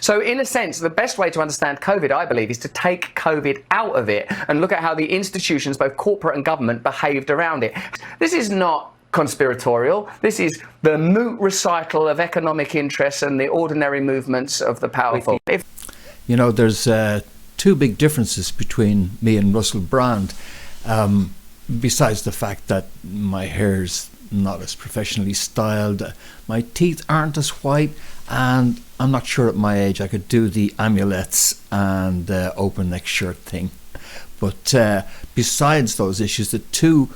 So in a sense, the best way to understand COVID, I believe, is to take COVID out of it and look at how the institutions, both corporate and government, behaved around it. This is not conspiratorial. This is the moot recital of economic interests and the ordinary movements of the powerful. You know, there's two big differences between me and Russell Brand, besides the fact that my hair's not as professionally styled, my teeth aren't as white, and I'm not sure at my age I could do the amulets and open neck shirt thing. But besides those issues, the two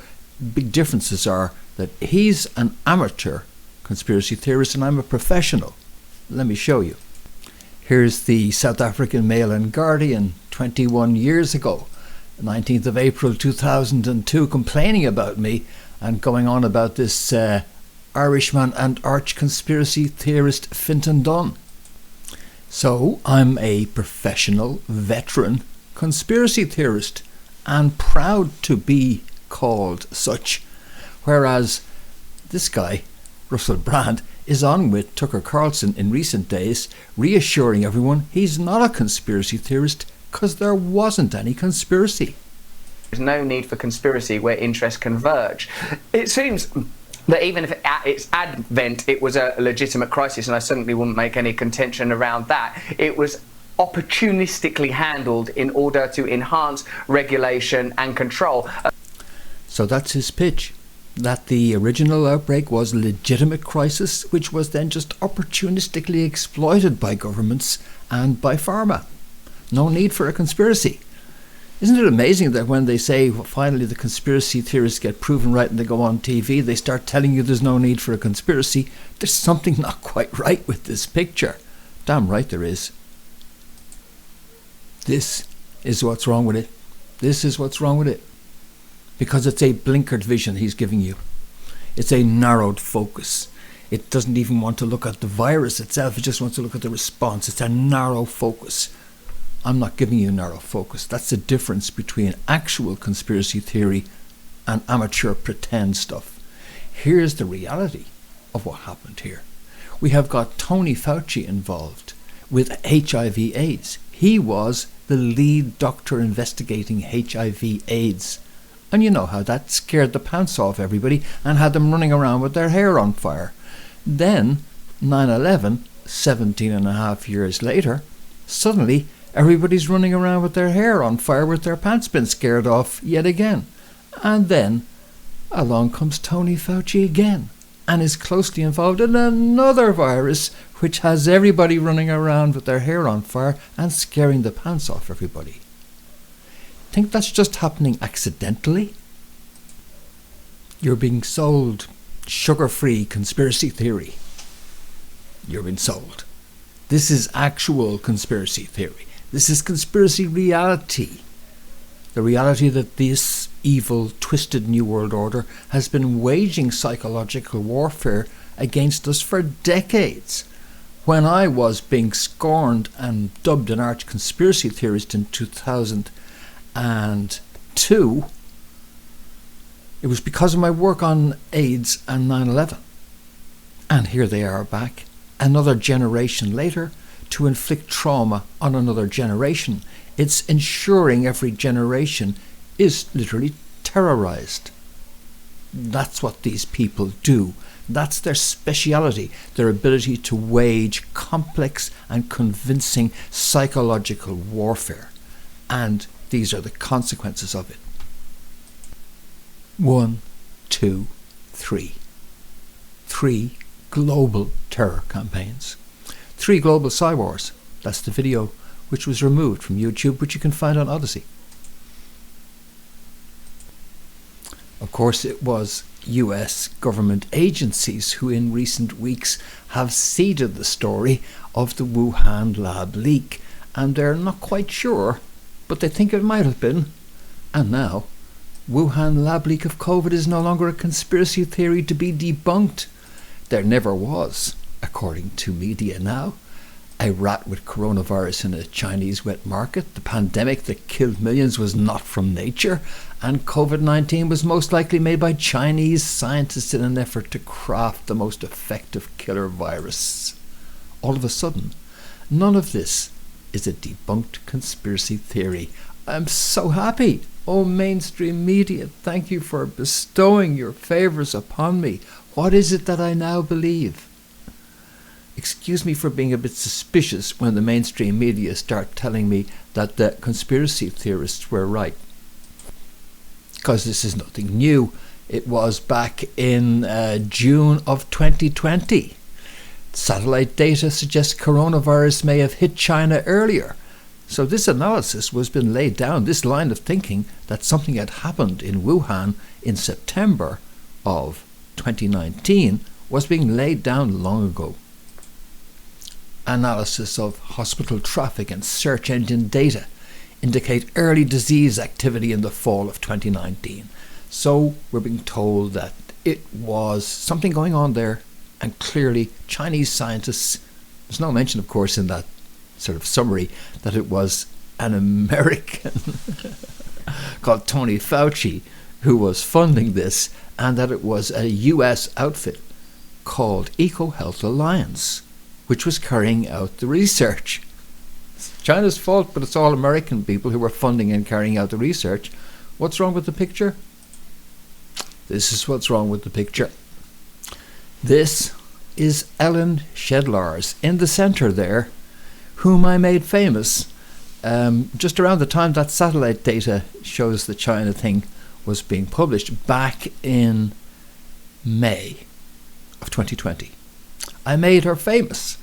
big differences are that he's an amateur conspiracy theorist and I'm a professional. Let me show you. Here's the South African Mail and Guardian 21 years ago, 19th of April 2002, complaining about me and going on about this Irishman and arch conspiracy theorist Fintan Dunn. So I'm a professional, veteran conspiracy theorist and proud to be called such. Whereas this guy, Russell Brand, is on with Tucker Carlson in recent days, reassuring everyone he's not a conspiracy theorist because there wasn't any conspiracy. There's no need for conspiracy where interests converge. It seems that even if at its advent it was a legitimate crisis, and I certainly wouldn't make any contention around that, it was opportunistically handled in order to enhance regulation and control. So that's his pitch, that the original outbreak was a legitimate crisis which was then just opportunistically exploited by governments and by pharma. No need for a conspiracy. Isn't it amazing that when they say finally the conspiracy theorists get proven right and they go on TV, they start telling you there's no need for a conspiracy? There's something not quite right with this picture. Damn right there is. This is what's wrong with it. This is what's wrong with it. Because it's a blinkered vision he's giving you. It's a narrowed focus. It doesn't even want to look at the virus itself. It just wants to look at the response. It's a narrow focus. I'm not giving you narrow focus. That's the difference between actual conspiracy theory and amateur pretend stuff. Here's the reality of what happened here. We have got Tony Fauci involved with HIV/AIDS. He was the lead doctor investigating HIV/AIDS. And you know how that scared the pants off everybody and had them running around with their hair on fire. Then, 9/11, 17 and a half years later, suddenly everybody's running around with their hair on fire with their pants been scared off yet again. And then along comes Tony Fauci again and is closely involved in another virus which has everybody running around with their hair on fire and scaring the pants off everybody. Think that's just happening accidentally? You're being sold sugar-free conspiracy theory. You're being sold. This is actual conspiracy theory. This is conspiracy reality. The reality that this evil, twisted New World Order has been waging psychological warfare against us for decades. When I was being scorned and dubbed an arch conspiracy theorist in 2002, it was because of my work on AIDS and 9/11. And here they are back, another generation later, to inflict trauma on another generation. It's ensuring every generation is literally terrorized. That's what these people do. That's their speciality, their ability to wage complex and convincing psychological warfare. And these are the consequences of it. 1, 2, 3. 3 global terror campaigns. 3 global cywars. That's the video which was removed from YouTube, which you can find on Odysee. Of course, it was US government agencies who in recent weeks have seeded the story of the Wuhan lab leak, and they're not quite sure, but they think it might have been. And now, Wuhan lab leak of COVID is no longer a conspiracy theory to be debunked. There never was, according to media now, a rat with coronavirus in a Chinese wet market. The pandemic that killed millions was not from nature, and COVID-19 was most likely made by Chinese scientists in an effort to craft the most effective killer virus. All of a sudden, None of this is a debunked conspiracy theory. I'm so happy. Oh, mainstream media, thank you for bestowing your favours upon me. What is it that I now believe? Excuse me for being a bit suspicious when the mainstream media start telling me that the conspiracy theorists were right. Because this is nothing new. It was back in June of 2020. Satellite data suggests coronavirus may have hit China earlier. So this analysis was been laid down, this line of thinking that something had happened in Wuhan in September of 2019 was being laid down long ago. Analysis of hospital traffic and search engine data indicate early disease activity in the fall of 2019. So we're being told that it was something going on there, and clearly Chinese scientists, there's no mention of course in that sort of summary that it was an American called Tony Fauci who was funding this, and that it was a US outfit called EcoHealth Alliance which was carrying out the research. It's China's fault, but it's all American people who were funding and carrying out the research. What's wrong with the picture? This is what's wrong with the picture. This is Ellen Shedlars in the centre there, whom I made famous just around the time that satellite data shows the China thing was being published back in May of 2020. I made her famous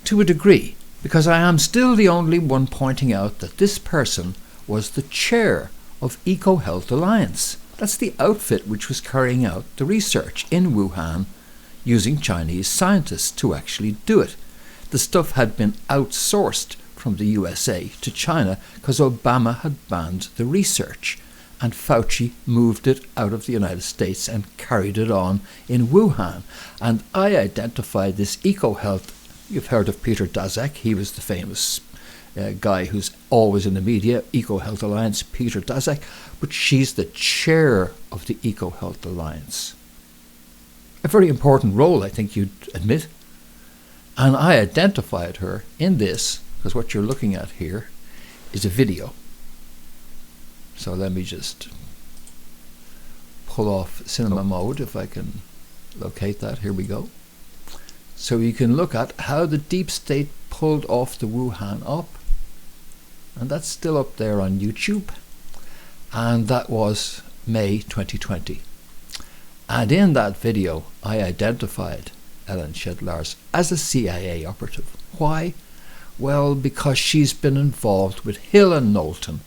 to a degree because I am still the only one pointing out that this person was the chair of EcoHealth Alliance. That's the outfit which was carrying out the research in Wuhan using Chinese scientists to actually do it. The stuff had been outsourced from the USA to China because Obama had banned the research, and Fauci moved it out of the United States and carried it on in Wuhan. And I identified this EcoHealth. You've heard of Peter Daszak. He was the famous guy who's always in the media, EcoHealth Alliance, Peter Daszak. But she's the chair of the EcoHealth Alliance. A very important role, I think you'd admit. And I identified her in this, because what you're looking at here is a video. So let me just pull off cinema mode if I can locate that. Here we go. So you can look at how the deep state pulled off the Wuhan up. And that's still up there on YouTube. And that was May 2020. And in that video, I identified Ellen Shedlars as a CIA operative. Why? Well, because she's been involved with Hill and Knowlton.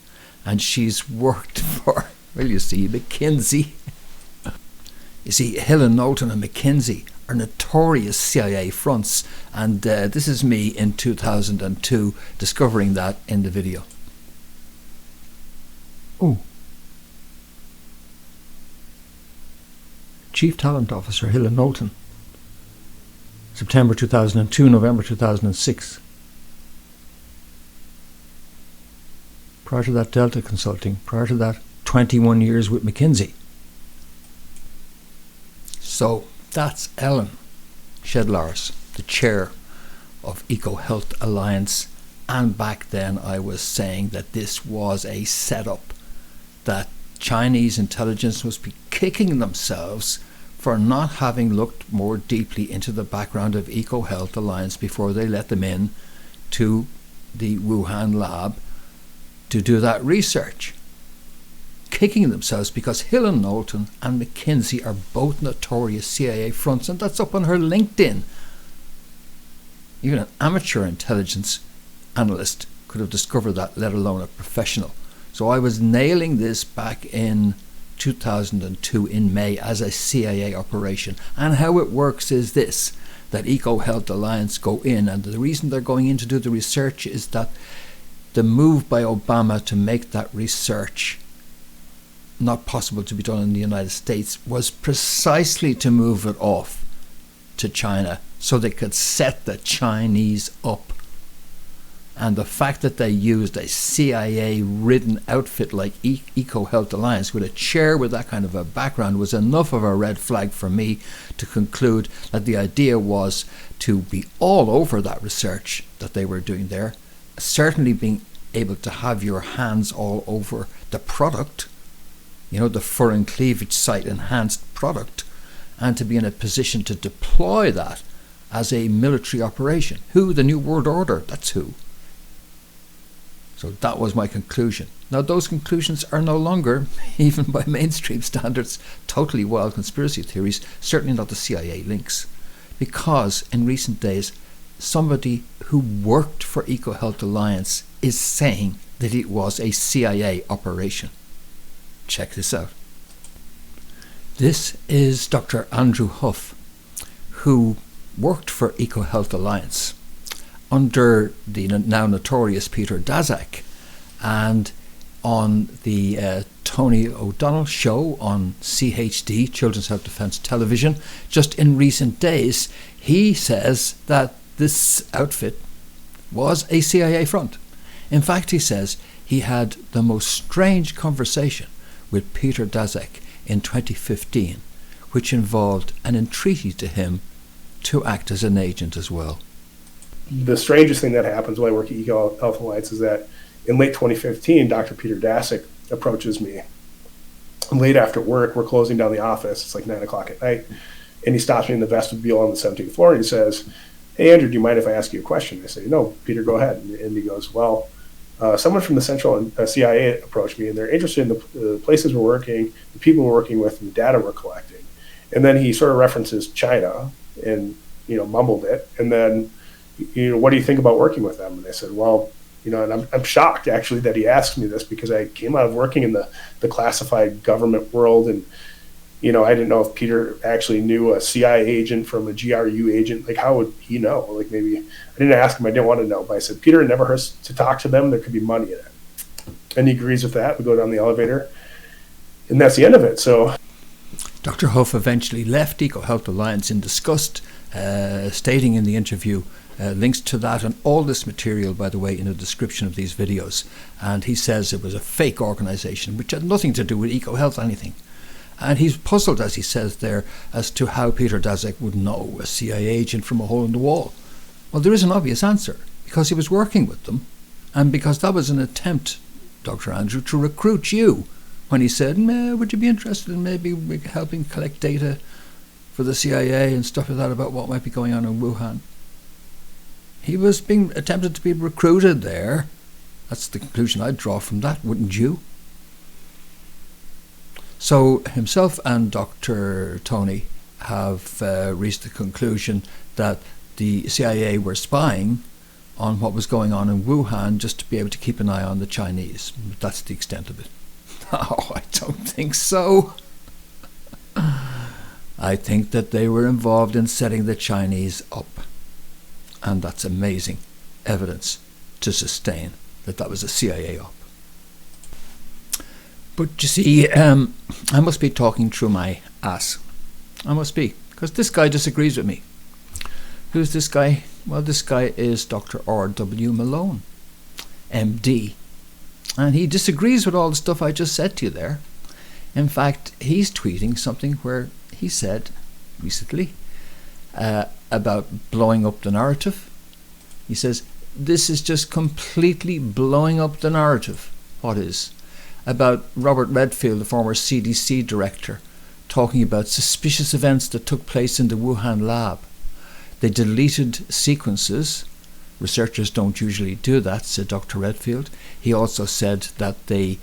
And she's worked for, well, you see, McKinsey. You see, Hill and Knowlton and McKinsey are notorious CIA fronts. And this is me in 2002 discovering that in the video. Oh. Chief Talent Officer, Hill and Knowlton. September 2002, November 2006. Prior to that, Delta Consulting. Prior to that, 21 years with McKinsey. So that's Ellen Shedlars, the chair of EcoHealth Alliance. And back then I was saying that this was a setup, that Chinese intelligence must be kicking themselves for not having looked more deeply into the background of EcoHealth Alliance before they let them in to the Wuhan lab to do that research. Kicking themselves because Hill and Knowlton and McKinsey are both notorious CIA fronts, and that's up on her LinkedIn. Even an amateur intelligence analyst could have discovered that, let alone a professional. So I was nailing this back in 2002 in May as a CIA operation. And how it works is this, that EcoHealth Alliance go in, and the reason they're going in to do the research is that the move by Obama to make that research not possible to be done in the United States was precisely to move it off to China so they could set the Chinese up. And the fact that they used a CIA-ridden outfit like EcoHealth Alliance with a chair with that kind of a background was enough of a red flag for me to conclude that the idea was to be all over that research that they were doing there, certainly being able to have your hands all over the product, the fur and cleavage site enhanced product, and to be in a position to deploy that as a military operation. Who? The New World Order. That's who. So that was my conclusion. Now those conclusions are no longer, even by mainstream standards, totally wild conspiracy theories, certainly not the CIA links. Because in recent days, somebody who worked for EcoHealth Alliance is saying that it was a CIA operation. Check this out. This is Dr. Andrew Huff, who worked for EcoHealth Alliance under the now notorious Peter Daszak, and on the Tony O'Donnell show on CHD, Children's Health Defence Television, just in recent days, he says that this outfit was a CIA front. In fact, he says he had the most strange conversation with Peter Daszak in 2015, which involved an entreaty to him to act as an agent as well. The strangest thing that happens when I work at EcoHealth Alliance is that in late 2015, Dr. Peter Daszak approaches me. Late after work, we're closing down the office. It's like 9 o'clock at night. And he stops me in the vestibule on the 17th floor and he says, "Hey, Andrew, do you mind if I ask you a question?" I say, "No, Peter, go ahead." And he goes, "Well, someone from the Central CIA approached me and they're interested in the places we're working, the people we're working with, and the data we're collecting." And then he sort of references China and, mumbled it. And then, "What do you think about working with them?" And I said, "Well," and I'm shocked actually that he asked me this, because I came out of working in the classified government world, and I didn't know if Peter actually knew a CIA agent from a GRU agent. Like, how would he know? Like, maybe I didn't ask him. I didn't want to know, but I said, "Peter, it never hurts to talk to them. There could be money in it." And he agrees with that. We go down the elevator, and that's the end of it. So Dr. Huff eventually left EcoHealth Alliance in disgust, stating in the interview, links to that and all this material, by the way, in the description of these videos. And he says it was a fake organisation which had nothing to do with EcoHealth or anything. And he's puzzled, as he says there, as to how Peter Daszak would know a CIA agent from a hole in the wall. Well, there is an obvious answer, because he was working with them, and because that was an attempt, Dr. Andrew, to recruit you when he said, "Would you be interested in maybe helping collect data for the CIA and stuff like that about what might be going on in Wuhan?" He was being attempted to be recruited there. That's the conclusion I'd draw from that, wouldn't you? So himself and Dr. Tony have reached the conclusion that the CIA were spying on what was going on in Wuhan just to be able to keep an eye on the Chinese. That's the extent of it. Oh, I don't think so. I think that they were involved in setting the Chinese up. And that's amazing evidence to sustain that was a CIA op. But you see, I must be talking through my ass. I must be, because this guy disagrees with me. Who's this guy? Well, this guy is Dr. R.W. Malone, MD. And he disagrees with all the stuff I just said to you there. In fact, he's tweeting something where he said recently about blowing up the narrative. He says, "This is just completely blowing up the narrative." What is? About Robert Redfield, the former CDC director, talking about suspicious events that took place in the Wuhan lab. They deleted sequences. Researchers don't usually do that, said Dr. Redfield. He also said that they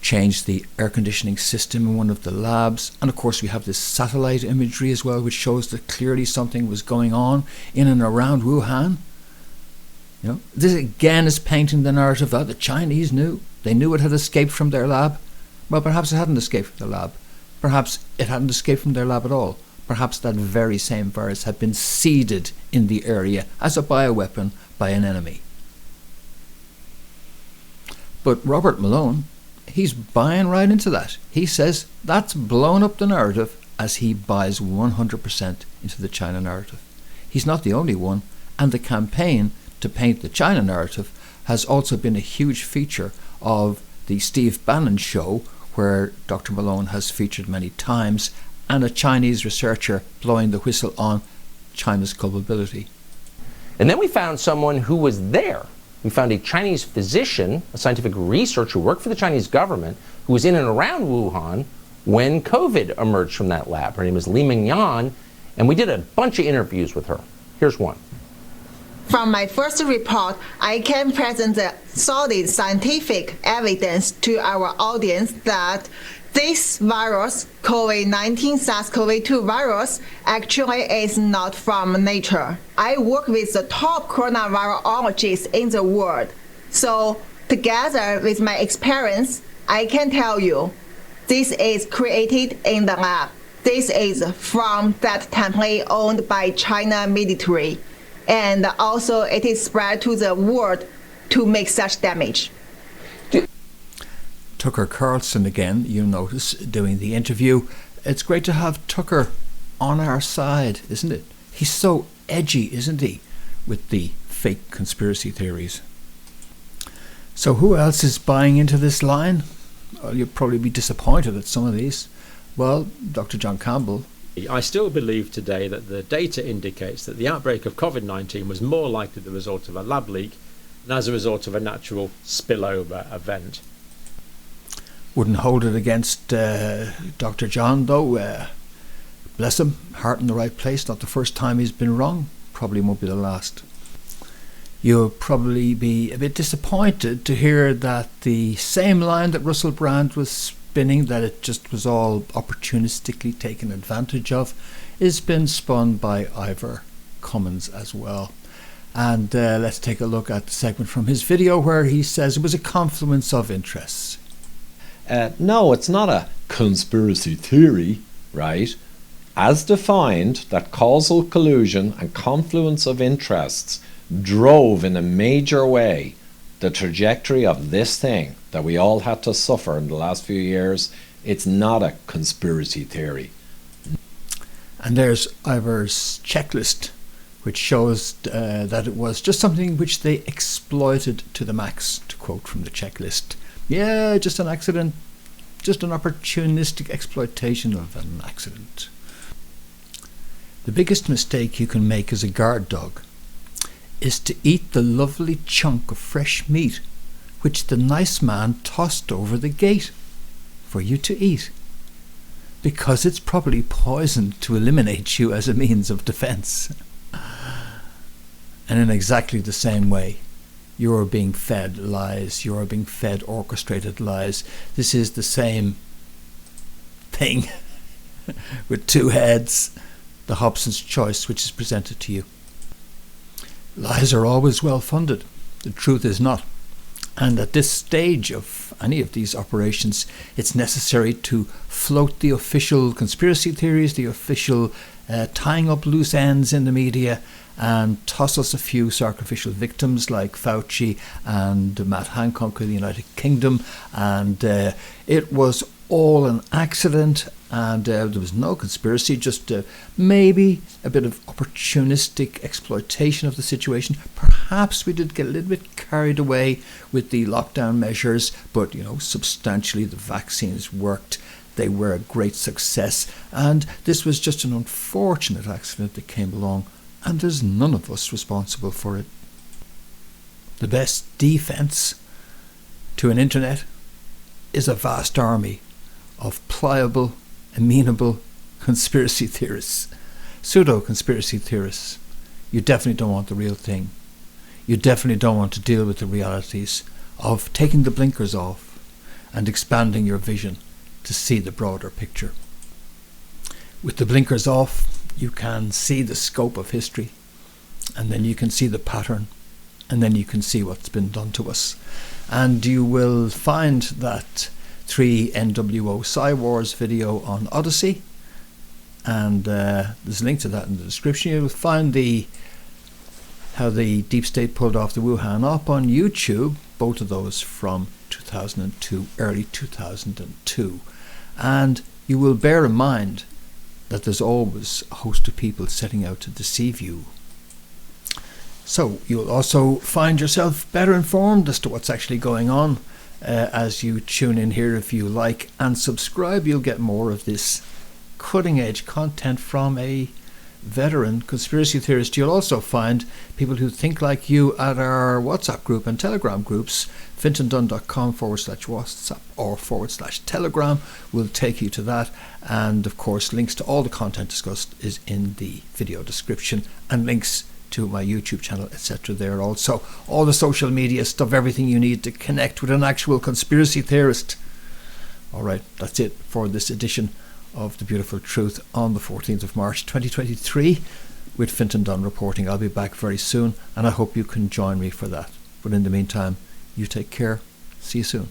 changed the air conditioning system in one of the labs. And of course we have this satellite imagery as well, which shows that clearly something was going on in and around Wuhan. This again is painting the narrative that the Chinese knew. They knew it had escaped from their lab. Well, perhaps it hadn't escaped from their lab. Perhaps it hadn't escaped from their lab at all. Perhaps that very same virus had been seeded in the area as a bioweapon by an enemy. But Robert Malone, he's buying right into that. He says that's blown up the narrative, as he buys 100% into the China narrative. He's not the only one, and the campaign to paint the China narrative has also been a huge feature of the Steve Bannon show, where Dr. Malone has featured many times, and a Chinese researcher blowing the whistle on China's culpability. And then we found someone who was there. We found a Chinese physician, a scientific researcher who worked for the Chinese government, who was in and around Wuhan when COVID emerged from that lab. Her name is Li Mingyan, and we did a bunch of interviews with her. Here's one. From my first report, I can present the solid scientific evidence to our audience that this virus, COVID-19 SARS-CoV-2 virus, actually is not from nature. I work with the top coronavirologists in the world. So together with my experience, I can tell you, this is created in the lab. This is from that template owned by China military. And also it is spread to the world to make such damage. Tucker Carlson again, you notice, doing the interview. It's great to have Tucker on our side, isn't it? He's so edgy, isn't he, with the fake conspiracy theories. So who else is buying into this line? Well, you'll probably be disappointed at some of these. Well, Dr. John Campbell. I still believe today that the data indicates that the outbreak of COVID-19 was more likely the result of a lab leak than as a result of a natural spillover event. Wouldn't hold it against Dr. John, though. Bless him, heart in the right place. Not the first time he's been wrong. Probably won't be the last. You'll probably be a bit disappointed to hear that the same line that Russell Brand was spinning, that it just was all opportunistically taken advantage of, is been spun by Ivor Cummins as well. And let's take a look at the segment from his video where he says it was a confluence of interests. No, it's not a conspiracy theory, right? As defined, that causal collusion and confluence of interests drove in a major way the trajectory of this thing that we all had to suffer in the last few years. It's not a conspiracy theory. And there's Ivor's checklist, which shows that it was just something which they exploited to the max, to quote from the checklist. Yeah, just an accident, just an opportunistic exploitation of an accident. The biggest mistake you can make as a guard dog is to eat the lovely chunk of fresh meat which the nice man tossed over the gate for you to eat, because it's probably poisoned to eliminate you as a means of defense. And in exactly the same way, you are being fed lies, you are being fed orchestrated lies. This is the same thing with two heads, the Hobson's choice which is presented to you. Lies are always well funded. The truth is not. And at this stage of any of these operations, it's necessary to float the official conspiracy theories, the official tying up loose ends in the media, and toss us a few sacrificial victims like Fauci and Matt Hancock in the United Kingdom. And it was all an accident, and there was no conspiracy, just maybe a bit of opportunistic exploitation of the situation. Perhaps we did get a little bit carried away with the lockdown measures, but substantially the vaccines worked. They were a great success, and this was just an unfortunate accident that came along, and there's none of us responsible for it. The best defense to an internet is a vast army of pliable, amenable conspiracy theorists, pseudo-conspiracy theorists. You definitely don't want the real thing. You definitely don't want to deal with the realities of taking the blinkers off and expanding your vision to see the broader picture. With the blinkers off, you can see the scope of history, and then you can see the pattern, and then you can see what's been done to us. And you will find that 3 NWO Psywars video on Odysee, and there's a link to that in the description. You'll find how the Deep State pulled off the Wuhan up on YouTube, both of those from 2002, early 2002. And you will bear in mind that there's always a host of people setting out to deceive you. So you'll also find yourself better informed as to what's actually going on as you tune in here. If you like and subscribe, you'll get more of this cutting edge content from a veteran conspiracy theorist. You'll also find people who think like you at our WhatsApp group and Telegram groups. fintondunn.com/WhatsApp or /Telegram will take you to that, and of course links to all the content discussed is in the video description, and links to my YouTube channel, etc. there also. All the social media stuff, everything you need to connect with an actual conspiracy theorist. Alright, that's it for this edition of The Beautiful Truth on the 14th of March 2023 with Fintan Dunn reporting. I'll be back very soon, and I hope you can join me for that. But in the meantime, you take care. See you soon.